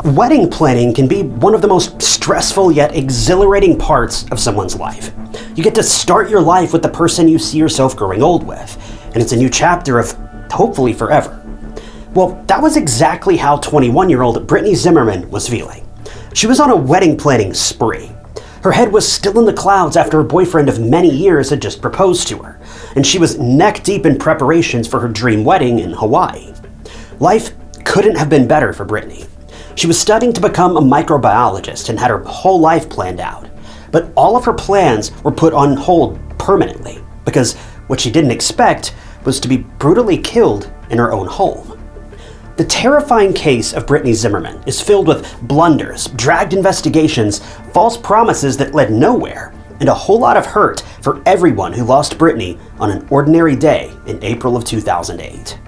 Wedding planning can be one of the most stressful yet exhilarating parts of someone's life. You get to start your life with the person you see yourself growing old with, and it's a new chapter of hopefully forever. Well, that was exactly how 21-year-old Brittany Zimmermann was feeling. She was on a wedding planning spree. Her head was still in the clouds after her boyfriend of many years had just proposed to her, and she was neck deep in preparations for her dream wedding in Hawaii. Life couldn't have been better for Brittany. She was studying to become a microbiologist and had her whole life planned out. But all of her plans were put on hold permanently, because what she didn't expect was to be brutally killed in her own home. The terrifying case of Brittany Zimmermann is filled with blunders, dragged investigations, false promises that led nowhere, and a whole lot of hurt for everyone who lost Brittany on an ordinary day in April of 2008.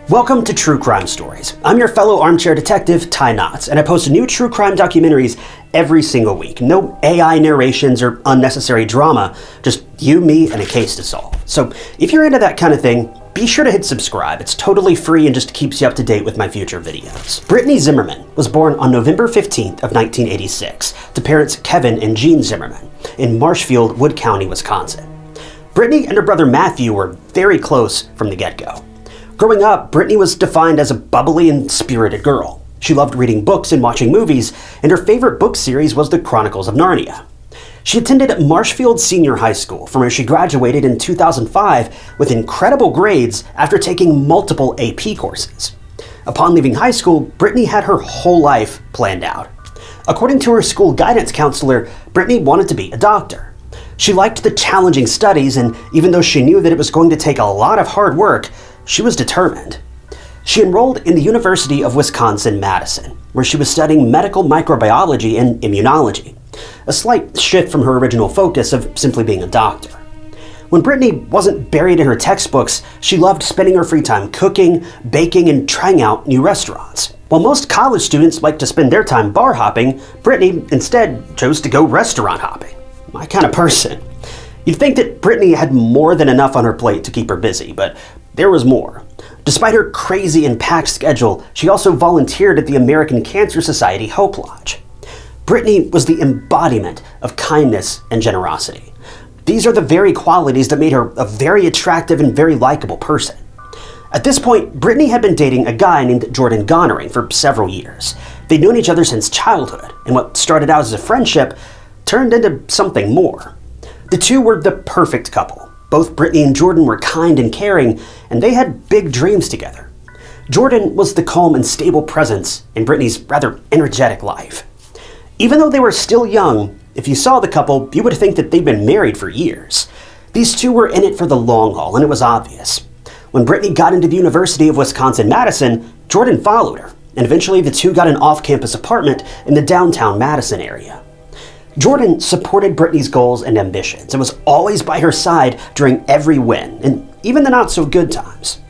Welcome to True Crime Stories. I'm your fellow armchair detective, Ty Knotts, and I post new true crime documentaries every single week. No AI narrations or unnecessary drama, just you, me, and a case to solve. So if you're into that kind of thing, be sure to hit subscribe. It's totally free and just keeps you up to date with my future videos. Brittany Zimmermann was born on November 15th of 1986 to parents Kevin and Jean Zimmermann in Marshfield, Wood County, Wisconsin. Brittany and her brother Matthew were very close from the get-go. Growing up, Brittany was defined as a bubbly and spirited girl. She loved reading books and watching movies, and her favorite book series was The Chronicles of Narnia. She attended Marshfield Senior High School, from where she graduated in 2005 with incredible grades after taking multiple AP courses. Upon leaving high school, Brittany had her whole life planned out. According to her school guidance counselor, Brittany wanted to be a doctor. She liked the challenging studies, and even though she knew that it was going to take a lot of hard work, she was determined. She enrolled in the University of Wisconsin-Madison, where she was studying medical microbiology and immunology, a slight shift from her original focus of simply being a doctor. When Brittany wasn't buried in her textbooks, she loved spending her free time cooking, baking, and trying out new restaurants. While most college students like to spend their time bar hopping, Brittany instead chose to go restaurant hopping. My kind of person. You'd think that Brittany had more than enough on her plate to keep her busy, but there was more. Despite her crazy and packed schedule, she also volunteered at the American Cancer Society Hope Lodge. Brittany was the embodiment of kindness and generosity. These are the very qualities that made her a very attractive and very likable person. At this point, Brittany had been dating a guy named Jordan Gonerine for several years. They'd known each other since childhood, and what started out as a friendship turned into something more. The two were the perfect couple. Both Brittany and Jordan were kind and caring, and they had big dreams together. Jordan was the calm and stable presence in Brittany's rather energetic life. Even though they were still young, if you saw the couple, you would think that they'd been married for years. These two were in it for the long haul, and it was obvious. When Brittany got into the University of Wisconsin-Madison, Jordan followed her, and eventually the two got an off-campus apartment in the downtown Madison area. Jordan supported Brittany's goals and ambitions and was always by her side during every win, and even the not-so-good times.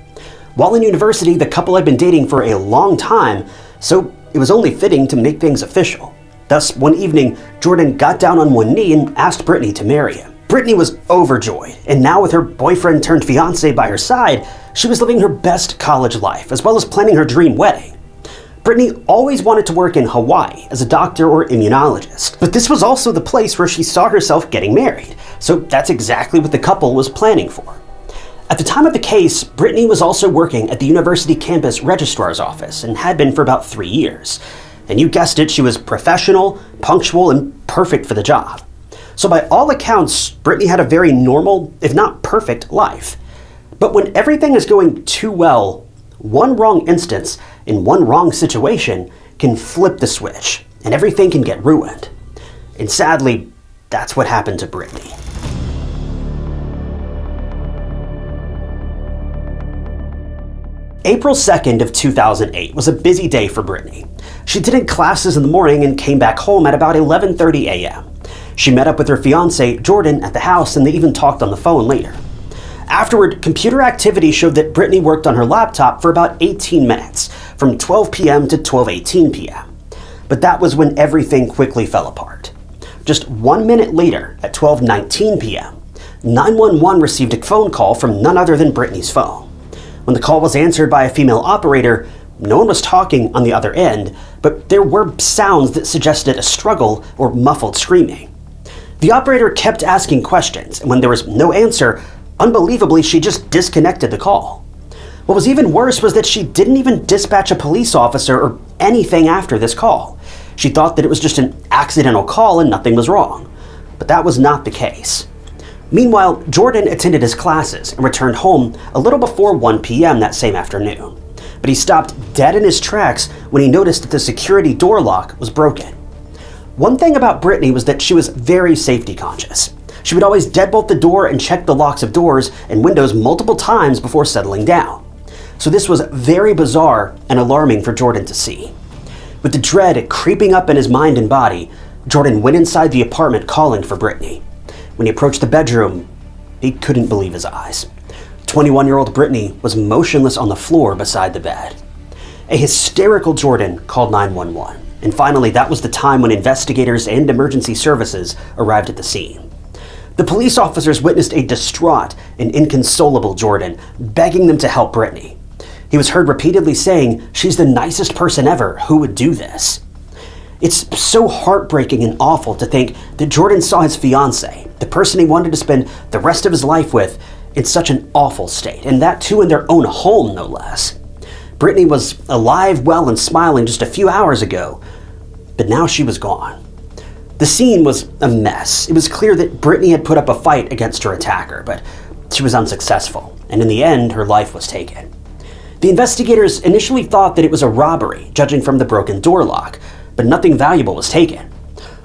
While in university, the couple had been dating for a long time, so it was only fitting to make things official. Thus, one evening, Jordan got down on one knee and asked Brittany to marry him. Brittany was overjoyed, and now with her boyfriend-turned-fiancé by her side, she was living her best college life, as well as planning her dream wedding. Brittany always wanted to work in Hawaii as a doctor or immunologist, but this was also the place where she saw herself getting married, so that's exactly what the couple was planning for. At the time of the case, Brittany was also working at the university campus registrar's office and had been for about 3 years. And you guessed it, she was professional, punctual, and perfect for the job. So by all accounts, Brittany had a very normal, if not perfect, life. But when everything is going too well, one wrong instance in one wrong situation can flip the switch, and everything can get ruined. And sadly, that's what happened to Brittany. April 2nd of 2008 was a busy day for Brittany. She attended classes in the morning and came back home at about 11:30 a.m. She met up with her fiancé, Jordan, at the house, and they even talked on the phone later. Afterward, computer activity showed that Brittany worked on her laptop for about 18 minutes, from 12 p.m. to 12:18 p.m. But that was when everything quickly fell apart. Just 1 minute later, at 12:19 p.m., 911 received a phone call from none other than Brittany's phone. When the call was answered by a female operator, no one was talking on the other end, but there were sounds that suggested a struggle or muffled screaming. The operator kept asking questions, and when there was no answer, unbelievably, she just disconnected the call. What was even worse was that she didn't even dispatch a police officer or anything after this call. She thought that it was just an accidental call and nothing was wrong. But that was not the case. Meanwhile, Jordan attended his classes and returned home a little before 1 p.m. that same afternoon. But he stopped dead in his tracks when he noticed that the security door lock was broken. One thing about Brittany was that she was very safety conscious. She would always deadbolt the door and check the locks of doors and windows multiple times before settling down. So this was very bizarre and alarming for Jordan to see. With the dread creeping up in his mind and body, Jordan went inside the apartment calling for Brittany. When he approached the bedroom, he couldn't believe his eyes. 21-year-old Brittany was motionless on the floor beside the bed. A hysterical Jordan called 911, and finally that was the time when investigators and emergency services arrived at the scene. The police officers witnessed a distraught and inconsolable Jordan begging them to help Brittany. He was heard repeatedly saying, "She's the nicest person ever, who would do this?" It's so heartbreaking and awful to think that Jordan saw his fiancée, the person he wanted to spend the rest of his life with, in such an awful state, and that too in their own home, no less. Brittany was alive, well, and smiling just a few hours ago, but now she was gone. The scene was a mess. It was clear that Brittany had put up a fight against her attacker, but she was unsuccessful, and in the end, her life was taken. The investigators initially thought that it was a robbery, judging from the broken door lock, but nothing valuable was taken.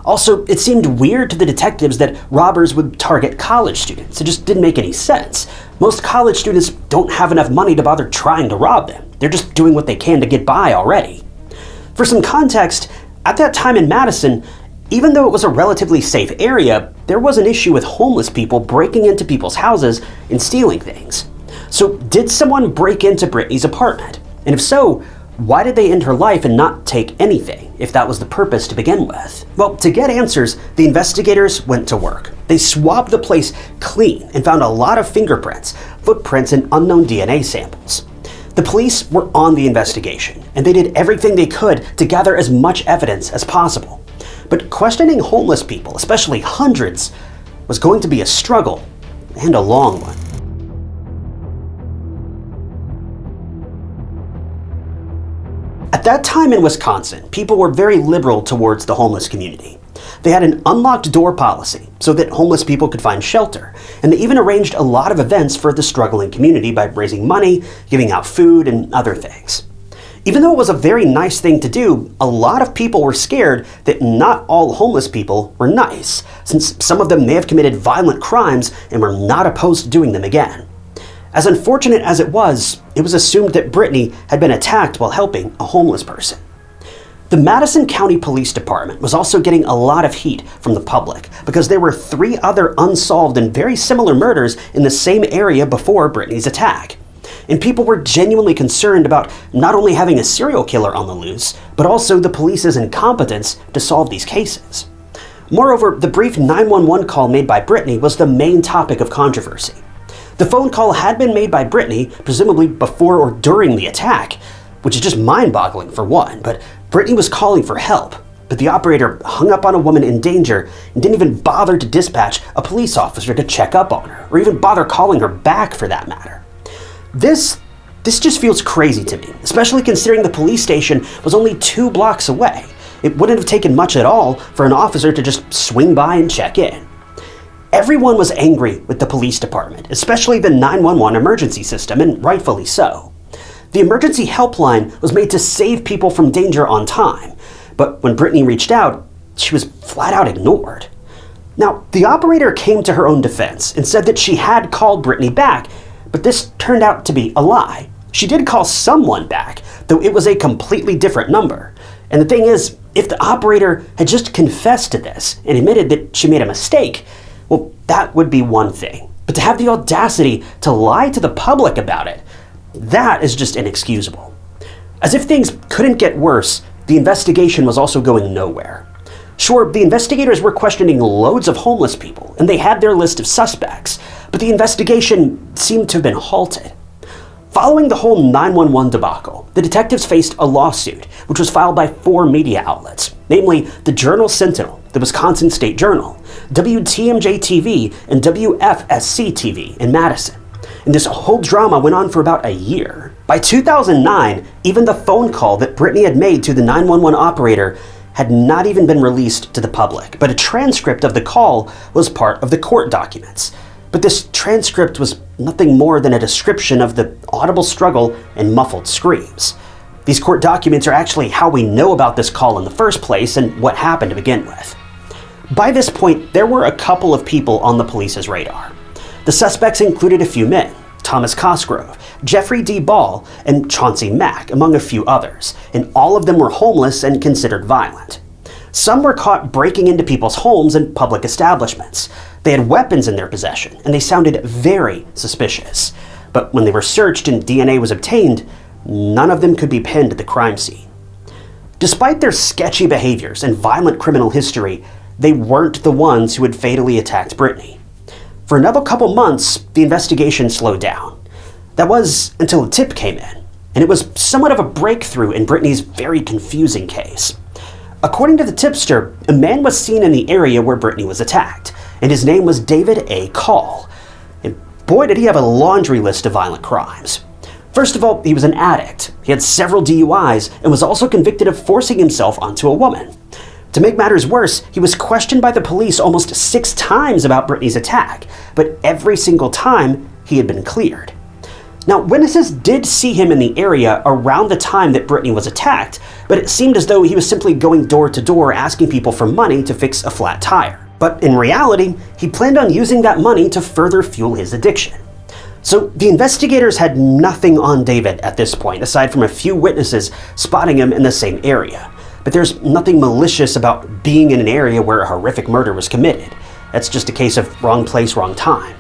Also, it seemed weird to the detectives that robbers would target college students. It just didn't make any sense. Most college students don't have enough money to bother trying to rob them. They're just doing what they can to get by already. For some context, at that time in Madison, even though it was a relatively safe area, there was an issue with homeless people breaking into people's houses and stealing things. So did someone break into Brittany's apartment? And if so, why did they end her life and not take anything, if that was the purpose to begin with? Well, to get answers, the investigators went to work. They swabbed the place clean and found a lot of fingerprints, footprints, and unknown DNA samples. The police were on the investigation, and they did everything they could to gather as much evidence as possible. But questioning homeless people, especially hundreds, was going to be a struggle, and a long one. At that time in Wisconsin, people were very liberal towards the homeless community. They had an unlocked door policy so that homeless people could find shelter, and they even arranged a lot of events for the struggling community by raising money, giving out food, and other things. Even though it was a very nice thing to do, a lot of people were scared that not all homeless people were nice, since some of them may have committed violent crimes and were not opposed to doing them again. As unfortunate as it was assumed that Brittany had been attacked while helping a homeless person. The Madison County Police Department was also getting a lot of heat from the public because there were 3 other unsolved and very similar murders in the same area before Brittany's attack. And people were genuinely concerned about not only having a serial killer on the loose, but also the police's incompetence to solve these cases. Moreover, the brief 911 call made by Brittany was the main topic of controversy. The phone call had been made by Brittany, presumably before or during the attack, which is just mind-boggling for one, but Brittany was calling for help. But the operator hung up on a woman in danger and didn't even bother to dispatch a police officer to check up on her, or even bother calling her back for that matter. This just feels crazy to me, especially considering the police station was only 2 blocks away. It wouldn't have taken much at all for an officer to just swing by and check in. Everyone was angry with the police department, especially the 911 emergency system, and rightfully so. The emergency helpline was made to save people from danger on time, but when Brittany reached out, she was flat out ignored. Now, the operator came to her own defense and said that she had called Brittany back, but this turned out to be a lie. She did call someone back, though it was a completely different number. And the thing is, if the operator had just confessed to this and admitted that she made a mistake, well, that would be one thing. But to have the audacity to lie to the public about it, that is just inexcusable. As if things couldn't get worse, the investigation was also going nowhere. Sure, the investigators were questioning loads of homeless people, and they had their list of suspects, but the investigation seemed to have been halted. Following the whole 911 debacle, the detectives faced a lawsuit, which was filed by 4 media outlets, namely the Journal-Sentinel, the Wisconsin State Journal, WTMJ-TV, and WFSC-TV in Madison. And this whole drama went on for about a year. By 2009, even the phone call that Brittany had made to the 911 operator had not even been released to the public, but a transcript of the call was part of the court documents. But this transcript was nothing more than a description of the audible struggle and muffled screams. These court documents are actually how we know about this call in the first place and what happened to begin with. By this point, there were a couple of people on the police's radar. The suspects included a few men: Thomas Cosgrove, Jeffrey D. Ball, and Chauncey Mack, among a few others, and all of them were homeless and considered violent. Some were caught breaking into people's homes and public establishments. They had weapons in their possession, and they sounded very suspicious. But when they were searched and DNA was obtained, none of them could be pinned to the crime scene. Despite their sketchy behaviors and violent criminal history, they weren't the ones who had fatally attacked Brittany. For another couple months, the investigation slowed down. That was until a tip came in, and it was somewhat of a breakthrough in Brittany's very confusing case. According to the tipster, a man was seen in the area where Brittany was attacked, and his name was David A. Call. And boy, did he have a laundry list of violent crimes. First of all, he was an addict. He had several DUIs and was also convicted of forcing himself onto a woman. To make matters worse, he was questioned by the police almost 6 times about Brittany's attack, but every single time he had been cleared. Now, witnesses did see him in the area around the time that Brittany was attacked, but it seemed as though he was simply going door to door asking people for money to fix a flat tire. But in reality, he planned on using that money to further fuel his addiction. So the investigators had nothing on David at this point, aside from a few witnesses spotting him in the same area. But there's nothing malicious about being in an area where a horrific murder was committed. That's just a case of wrong place, wrong time.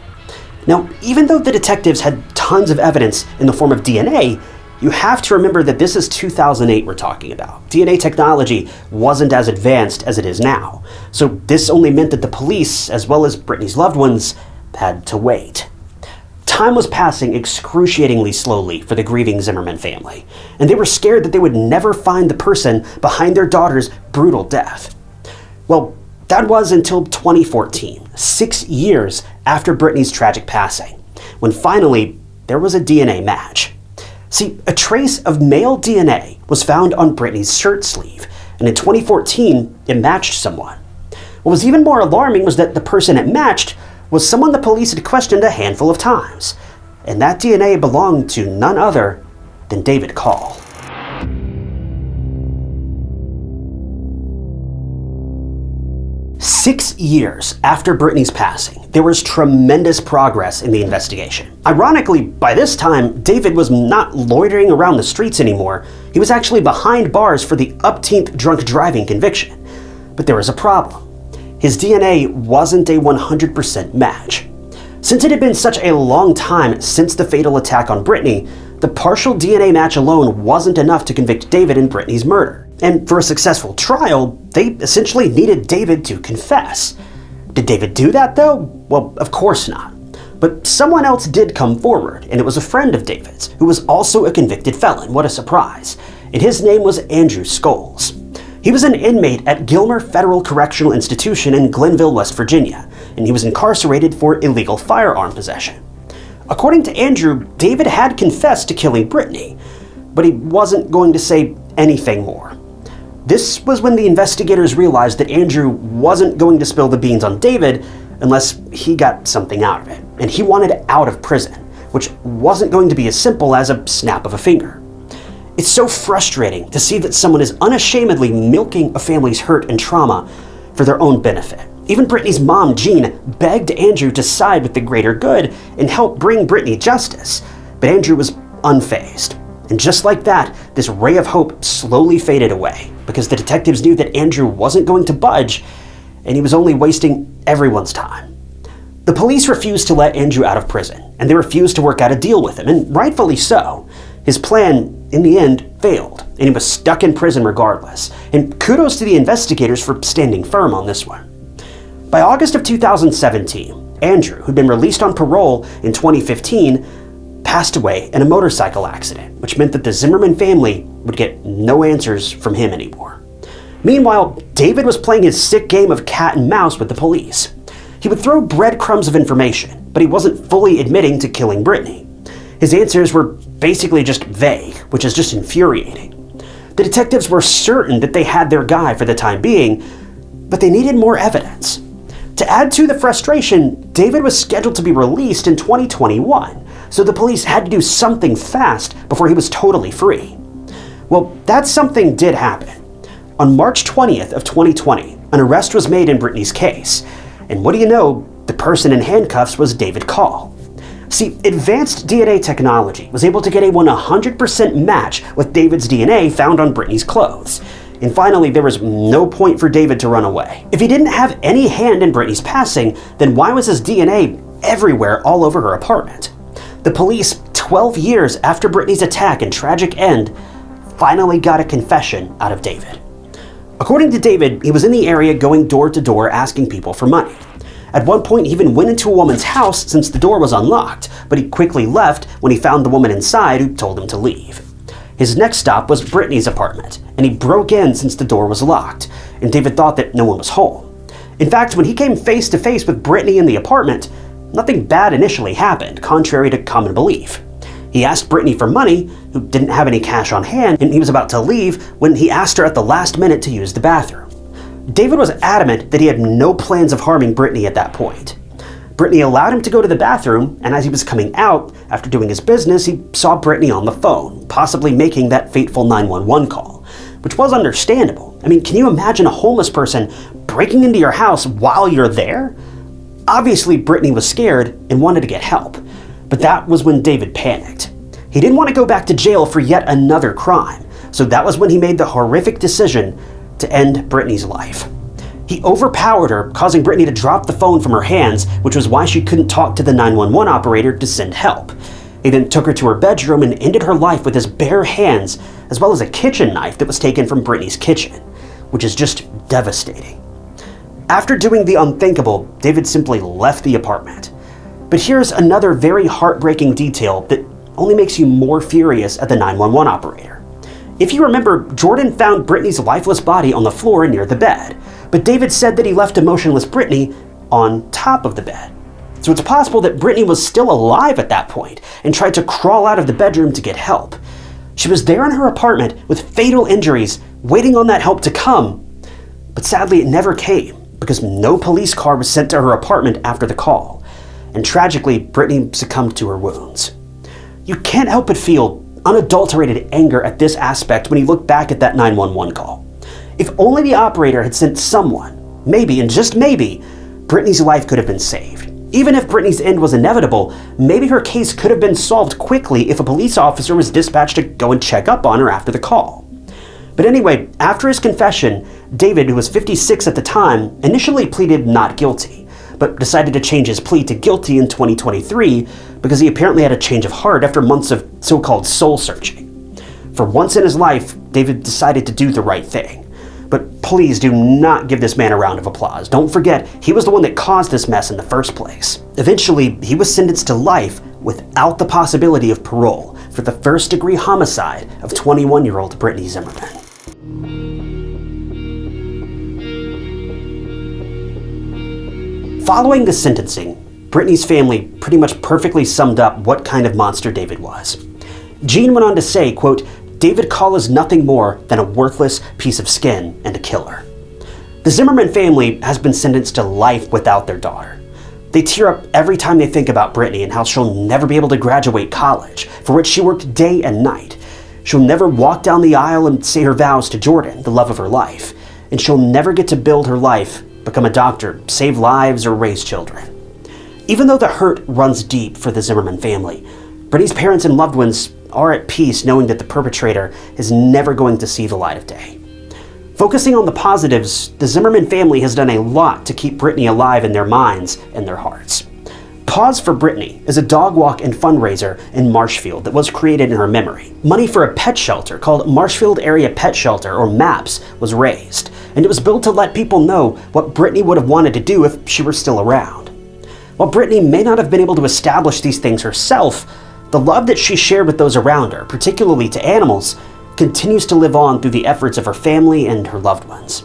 Now, even though the detectives had tons of evidence in the form of DNA, you have to remember that this is 2008 we're talking about. DNA technology wasn't as advanced as it is now. So this only meant that the police, as well as Brittany's loved ones, had to wait. Time was passing excruciatingly slowly for the grieving Zimmermann family, and they were scared that they would never find the person behind their daughter's brutal death. Well, that was until 2014, 6 years after Brittany's tragic passing, when finally there was a DNA match. See, a trace of male DNA was found on Brittany's shirt sleeve, and in 2014, it matched someone. What was even more alarming was that the person it matched was someone the police had questioned a handful of times, and that DNA belonged to none other than David Call. Six years after Brittany's passing, there was tremendous progress in the investigation. Ironically, by this time, David was not loitering around the streets anymore. He was actually behind bars for the 18th drunk driving conviction. But there was a problem. His DNA wasn't a 100% match. Since it had been such a long time since the fatal attack on Brittany, the partial DNA match alone wasn't enough to convict David in Brittany's murder. And for a successful trial, they essentially needed David to confess. Did David do that though? Well, of course not. But someone else did come forward, and it was a friend of David's, who was also a convicted felon. What a surprise. And his name was Andrew Scholes. He was an inmate at Gilmer Federal Correctional Institution in Glenville, West Virginia, and he was incarcerated for illegal firearm possession. According to Andrew, David had confessed to killing Brittany, but he wasn't going to say anything more. This was when the investigators realized that Andrew wasn't going to spill the beans on David unless he got something out of it, and he wanted out of prison, which wasn't going to be as simple as a snap of a finger. It's so frustrating to see that someone is unashamedly milking a family's hurt and trauma for their own benefit. Even Brittany's mom, Jean, begged Andrew to side with the greater good and help bring Brittany justice, but Andrew was unfazed. And just like that, this ray of hope slowly faded away, because the detectives knew that Andrew wasn't going to budge, and he was only wasting everyone's time. The police refused to let Andrew out of prison, and they refused to work out a deal with him, and rightfully so. His plan, in the end, failed, and he was stuck in prison regardless. And kudos to the investigators for standing firm on this one. By August of 2017, Andrew, who'd been released on parole in 2015, passed away in a motorcycle accident, which meant that the Zimmermann family would get no answers from him anymore. Meanwhile, David was playing his sick game of cat and mouse with the police. He would throw breadcrumbs of information, but he wasn't fully admitting to killing Brittany. His answers were basically just vague, which is just infuriating. The detectives were certain that they had their guy for the time being, but they needed more evidence. To add to the frustration, David was scheduled to be released in 2021, so the police had to do something fast before he was totally free. Well, that something did happen. On March 20th of 2020, an arrest was made in Brittany's case, and what do you know, the person in handcuffs was David Call. See, advanced DNA technology was able to get a 100% match with David's DNA found on Brittany's clothes. And finally, there was no point for David to run away. If he didn't have any hand in Brittany's passing, then why was his DNA everywhere all over her apartment? The police, 12 years after Brittany's attack and tragic end, finally got a confession out of David. According to David, he was in the area going door to door asking people for money. At one point, he even went into a woman's house since the door was unlocked, but he quickly left when he found the woman inside who told him to leave. His next stop was Brittany's apartment, and he broke in since the door was locked, and David thought that no one was home. In fact, when he came face to face with Brittany in the apartment, nothing bad initially happened, contrary to common belief. He asked Brittany for money, who didn't have any cash on hand, and he was about to leave when he asked her at the last minute to use the bathroom. David was adamant that he had no plans of harming Brittany at that point. Brittany allowed him to go to the bathroom, and as he was coming out, after doing his business, he saw Brittany on the phone, possibly making that fateful 911 call, which was understandable. I mean, can you imagine a homeless person breaking into your house while you're there? Obviously, Brittany was scared and wanted to get help, but that was when David panicked. He didn't want to go back to jail for yet another crime, so that was when he made the horrific decision to end Brittany's life. He overpowered her, causing Brittany to drop the phone from her hands, which was why she couldn't talk to the 911 operator to send help. He then took her to her bedroom and ended her life with his bare hands, as well as a kitchen knife that was taken from Brittany's kitchen, which is just devastating. After doing the unthinkable, David simply left the apartment. But here's another very heartbreaking detail that only makes you more furious at the 911 operator. If you remember, Jordan found Brittany's lifeless body on the floor near the bed, but David said that he left a motionless Brittany on top of the bed. So it's possible that Brittany was still alive at that point and tried to crawl out of the bedroom to get help. She was there in her apartment with fatal injuries, waiting on that help to come. But sadly, it never came because no police car was sent to her apartment after the call. And tragically, Brittany succumbed to her wounds. You can't help but feel unadulterated anger at this aspect when you look back at that 911 call. If only the operator had sent someone, maybe, and just maybe, Brittany's life could have been saved. Even if Brittany's end was inevitable, maybe her case could have been solved quickly if a police officer was dispatched to go and check up on her after the call. But anyway, after his confession, David, who was 56 at the time, initially pleaded not guilty, but decided to change his plea to guilty in 2023 because he apparently had a change of heart after months of so-called soul searching. For once in his life, David decided to do the right thing. But please do not give this man a round of applause. Don't forget, he was the one that caused this mess in the first place. Eventually, he was sentenced to life without the possibility of parole for the first-degree homicide of 21-year-old Brittany Zimmermann. Following the sentencing, Brittany's family pretty much perfectly summed up what kind of monster David was. Jean went on to say, quote, "David Call is nothing more than a worthless piece of skin and a killer." The Zimmermann family has been sentenced to life without their daughter. They tear up every time they think about Brittany and how she'll never be able to graduate college, for which she worked day and night. She'll never walk down the aisle and say her vows to Jordan, the love of her life. And she'll never get to build her life, become a doctor, save lives, or raise children. Even though the hurt runs deep for the Zimmermann family, Brittany's parents and loved ones are at peace knowing that the perpetrator is never going to see the light of day. Focusing on the positives, the Zimmermann family has done a lot to keep Brittany alive in their minds and their hearts. cause for Brittany is a dog walk and fundraiser in Marshfield that was created in her memory. Money for a pet shelter called Marshfield Area Pet Shelter, or MAPS, was raised, and it was built to let people know what Brittany would have wanted to do if she were still around. While Brittany may not have been able to establish these things herself, the love that she shared with those around her, particularly to animals, continues to live on through the efforts of her family and her loved ones.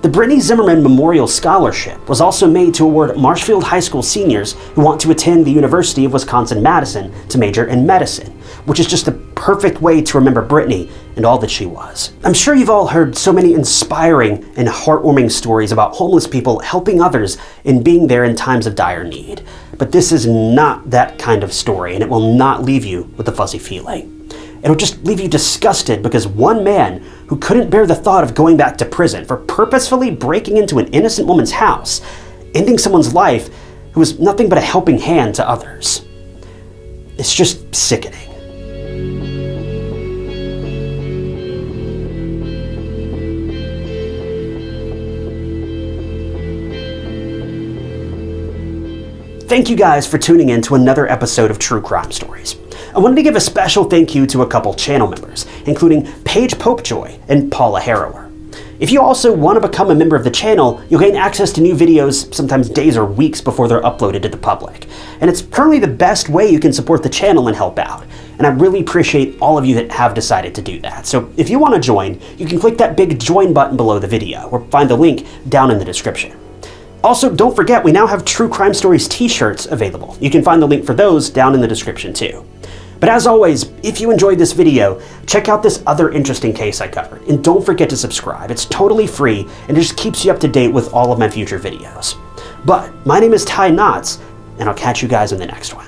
The Brittany Zimmermann Memorial Scholarship was also made to award Marshfield High School seniors who want to attend the University of Wisconsin-Madison to major in medicine, which is just the perfect way to remember Brittany and all that she was. I'm sure you've all heard so many inspiring and heartwarming stories about homeless people helping others and being there in times of dire need. But this is not that kind of story, and it will not leave you with a fuzzy feeling. It'll just leave you disgusted because one man who couldn't bear the thought of going back to prison for purposefully breaking into an innocent woman's house, ending someone's life who was nothing but a helping hand to others. It's just sickening. Thank you guys for tuning in to another episode of True Crime Stories. I wanted to give a special thank you to a couple channel members, including Paige Popejoy and Paula Harrower. If you also want to become a member of the channel, you'll gain access to new videos sometimes days or weeks before they're uploaded to the public. And it's currently the best way you can support the channel and help out. And I really appreciate all of you that have decided to do that. So if you want to join, you can click that big join button below the video or find the link down in the description. Also, don't forget, we now have True Crime Stories t-shirts available. You can find the link for those down in the description too. But as always, if you enjoyed this video, check out this other interesting case I covered, and don't forget to subscribe. It's totally free, and it just keeps you up to date with all of my future videos. But my name is Ty Knotts, and I'll catch you guys in the next one.